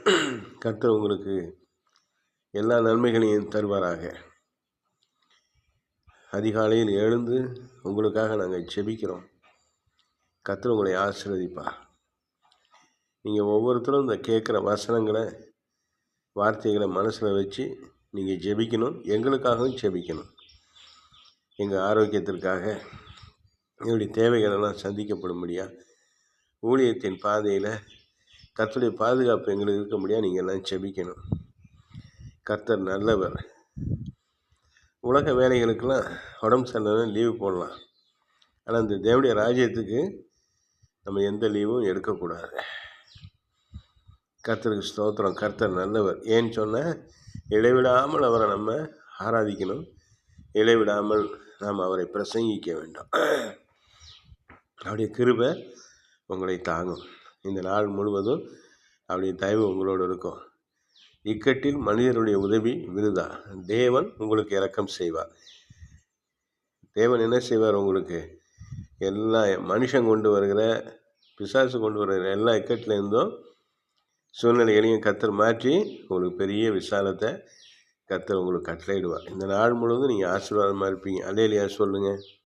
கர்த்தர் உங்களுக்கு எல்லா நன்மைகளையும் தருவாராக. அதிகாலையில் எழுந்து உங்களுக்காக நாங்கள் ஜெபிக்கிறோம். கர்த்தர் உங்களை ஆசீர்வதிப்பார். நீங்கள் ஒவ்வொருத்தரும் இந்த கேட்குற வசனங்களை, வார்த்தைகளை மனசில் வச்சு நீங்கள் ஜெபிக்கணும். எங்களுக்காகவும் ஜெபிக்கணும். எங்கள் ஆரோக்கியத்திற்காக, எங்களுடைய தேவைகளெல்லாம் சந்திக்கப்படும்படியா, ஊழியத்தின் பாதையில் கர்த்தருடைய பாதுகாப்பு எங்களுக்கு இருக்க முடியாது. நீங்கள் எல்லாம் ஜெபிக்கணும். கர்த்தர் நல்லவர். உலக வேலைகளுக்கெல்லாம் உடம்பு சரியில்லைன்னா லீவு போடலாம். ஆனால் இந்த தேவனுடைய ராஜ்யத்துக்கு நம்ம எந்த லீவும் எடுக்கக்கூடாது. கர்த்தருக்கு ஸ்தோத்திரம். கர்த்தர் நல்லவர். ஏன்னு சொன்னால், இடைவிடாமல் அவரை நம்ம ஆராதிக்கணும். இடைவிடாமல் நாம் அவரை பிரசங்கிக்க வேண்டும். அவருடைய கிருபை உங்களை தாங்கும். இந்த நாள் முழுவதும் அவருடைய தயவு உங்களோடு இருக்கும். இக்கட்டில் மனிதருடைய உதவி விருதா. தேவன் உங்களுக்கு இரக்கம் செய்வார். தேவன் என்ன செய்வார்? உங்களுக்கு எல்லா மனுஷன் கொண்டு வருகிற, பிசாசு கொண்டு வருகிற எல்லா இக்கட்டிலேருந்தும் சூழ்நிலைகளையும் கர்த்தர் மாற்றி உங்களுக்கு பெரிய விசாலத்தை கர்த்தர் உங்களுக்கு கட்டளையிடுவார். இந்த நாள் முழுவதும் நீங்கள் ஆசீர்வாதமாக இருப்பீங்க. அல்லேலூயா சொல்லுங்கள்.